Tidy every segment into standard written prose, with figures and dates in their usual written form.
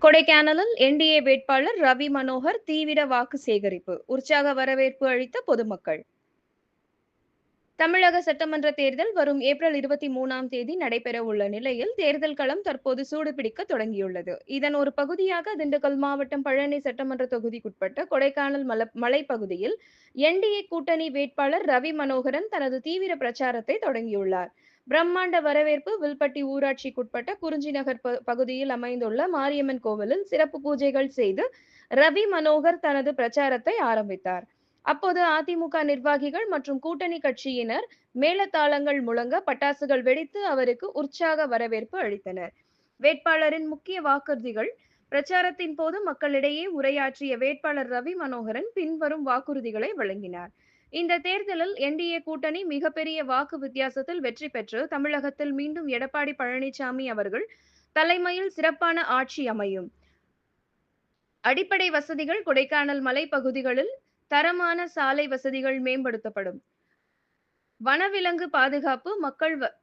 கொடைக்கானலில் என்டிஏ வேட்பாளர் ரவி மனோகர் தீவிர வாக்கு சேகரிப்பு, உற்சாக வரவேற்பு அளித்த பொதுமக்கள். தமிழக சட்டமன்ற தேர்தல் வரும் ஏப்ரல் 23ஆம் தேதி நடைபெற உள்ள நிலையில் தேர்தல் களம் தற்போது சூடுபிடிக்க தொடங்கியுள்ளது. இதன் ஒரு பகுதியாக திண்டுக்கல் மாவட்டம் பழனி சட்டமன்ற தொகுதிக்குட்பட்ட கொடைக்கானல் மலைப்பகுதியில் என்டிஏ கூட்டணி வேட்பாளர் ரவி மனோகரன் தனது தீவிர பிரச்சாரத்தை தொடங்கியுள்ளார். பிரம்மாண்ட வரவேற்பு வில்பட்டி ஊராட்சிக்குட்பட்ட குறிஞ்சி நகர் பகுதியில் அமைந்துள்ள மாரியம்மன் கோவிலில் சிறப்பு பூஜைகள் செய்து ரவி மனோகர் தனது பிரச்சாரத்தை ஆரம்பித்தார். அப்போது அதிமுக நிர்வாகிகள் மற்றும் கூட்டணி கட்சியினர் மேளதாளங்கள் முழங்க பட்டாசுகள் வெடித்து அவருக்கு உற்சாக வரவேற்பு அளித்தனர். வேட்பாளரின் முக்கிய வாக்குறுதிகள். பிரச்சாரத்தின் போது மக்களிடையே உரையாற்றிய வேட்பாளர் ரவி மனோகரன் பின்வரும் வாக்குறுதிகளை வழங்கினார். இந்த தேர்தலில் என்டிஏ கூட்டணி மிகப்பெரிய வாக்கு வித்தியாசத்தில் வெற்றி பெற்று தமிழகத்தில் மீண்டும் எடப்பாடி பழனிசாமி அவர்கள் தலைமையில் சிறப்பான ஆட்சி அமையும். அடிப்படை வசதிகள். கொடைக்கானல் மலைப்பகுதிகளில் தரமான சாலை வசதிகள் மேம்படுத்தப்படும். வனவிலங்கு பாதுகாப்பு.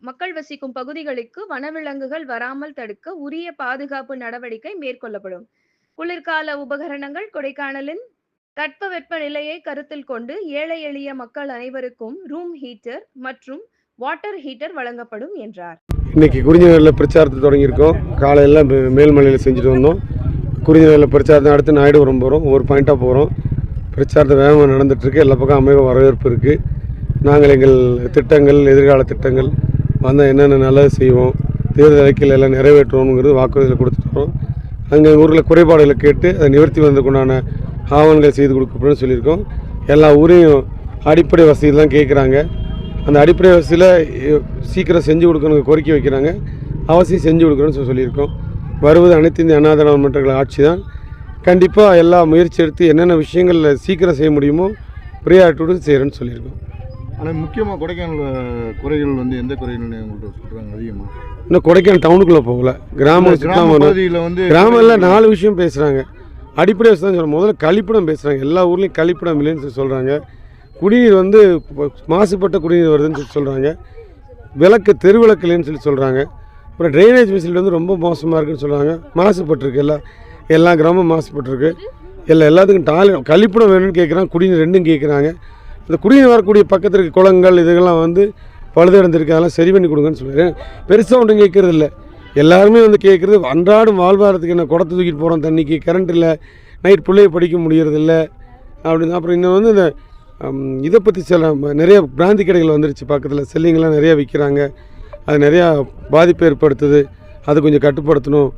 மக்கள் வசிக்கும் பகுதிகளுக்கு வனவிலங்குகள் வராமல் தடுக்க உரிய பாதுகாப்பு நடவடிக்கை மேற்கொள்ளப்படும். குளிர்கால உபகரணங்கள். கொடைக்கானலின் தட்பவெப்ப நிலையை கருத்தில் கொண்டு ஏழை எளிய மக்கள் அனைவருக்கும் ரூம் ஹீட்டர் மற்றும் வாட்டர் ஹீட்டர் வழங்கப்படும் என்றார். இன்னைக்கு குறிஞ்சிநகரில் பிரச்சாரத்தை தொடங்கியிருக்கோம். காலையில் மேல்மலையில் செஞ்சுட்டு வந்தோம். குறிஞ்சிநகரில் பிரச்சாரத்தை அடுத்து நாயுடுபுரம் போகிறோம். ஒரு பாயிண்ட்டாக போகிறோம். பிரச்சாரத்தை வேகமாக நடந்துகிட்ருக்கு. எல்லா பக்கம் அமைவ வரவேற்பு இருக்குது. நாங்கள் எங்கள் திட்டங்கள், எதிர்கால திட்டங்கள் வந்தால் என்னென்ன நல்லது செய்வோம், தேர்தல் அறிக்கையில் எல்லாம் நிறைவேற்றுவோங்கிறது வாக்குறுதியில் கொடுத்துட்டு வரோம். அங்கே எங்கள் ஊரில் குறைபாடுகளை கேட்டு அதை நிவர்த்தி வந்ததுக்குண்டான ஆவணங்கள் செய்து கொடுக்கப்படும் சொல்லியிருக்கோம். எல்லா ஊரையும் அடிப்படை வசதி தான் கேட்குறாங்க. அந்த அடிப்படை வசதியில் சீக்கிரம் செஞ்சு கொடுக்கணும் கோரிக்கை வைக்கிறாங்க. அவசியம் செஞ்சு கொடுக்கணும்னு சொல்லியிருக்கோம். வருவது அனைத்து இந்திய அண்ணா திராவிட முன்னேற்ற ஆட்சி தான். கண்டிப்பாக எல்லா முயற்சி எடுத்து என்னென்ன விஷயங்களில் சீக்கிரம் செய்ய முடியுமோ ப்ரியாரிட்டியோடு செய்கிறேன்னு சொல்லியிருக்கோம். ஆனால் முக்கியமாக கொடைக்கானல் குறைகள் எந்த குறைகள்னு உங்கள்கிட்ட சொல்கிறாங்க அதிகமாக? இன்னும் கொடைக்கானல் டவுனுக்குள்ளே போகல. கிராமத்தில் 4 விஷயம் பேசுகிறாங்க. அடிப்படை வசதி தான் சொல்கிறாங்க. முதல்ல கழிப்பிடம் பேசுகிறாங்க. எல்லா ஊர்லேயும் கழிப்பிடம் இல்லைன்னு சொல்லி சொல்கிறாங்க. குடிநீர் மாசுபட்ட குடிநீர் வருதுன்னு சொல்கிறாங்க. தெருவிளக்கு இல்லைன்னு சொல்லி சொல்கிறாங்க. அப்புறம் ட்ரைனேஜ் ஃபெசிலிட்டி ரொம்ப மோசமாக இருக்குன்னு சொல்கிறாங்க. மாசுபட்டுருக்கு. எல்லா கிராமமும் மாசுபட்டுருக்கு. எல்லாத்துக்கும் கழிப்பிடம் வேணும்னு கேட்குறாங்க. குடிநீர் ரெண்டும் கேட்குறாங்க. இந்த குடிநீர் வரக்கூடிய பக்கத்தில் இருக்க குளங்கள் இதெல்லாம் பழுதடைந்திருக்கு. அதெல்லாம் சரி பண்ணி கொடுங்கன்னு சொல்கிறேன். பெருசாக ஒன்றும் கேட்குறது இல்லை. எல்லாருமே கேட்குறது அன்றாடம் வாழ்வாரத்துக்கு என்ன குடத்தை தூக்கிட்டு போகிறோம், தண்ணிக்கு கரண்ட் இல்லை, நைட் பிள்ளைய படிக்க முடியறதில்ல அப்படின்னு. அப்புறம் இன்னும் இந்த இதை பற்றி நிறைய பிராந்தி கடைகள் வந்துருச்சு. பக்கத்தில் செல்லிங்கெல்லாம் நிறையா விற்கிறாங்க. அது நிறையா பாதிப்பு ஏற்படுத்துது. அதை கொஞ்சம் கட்டுப்படுத்தணும்.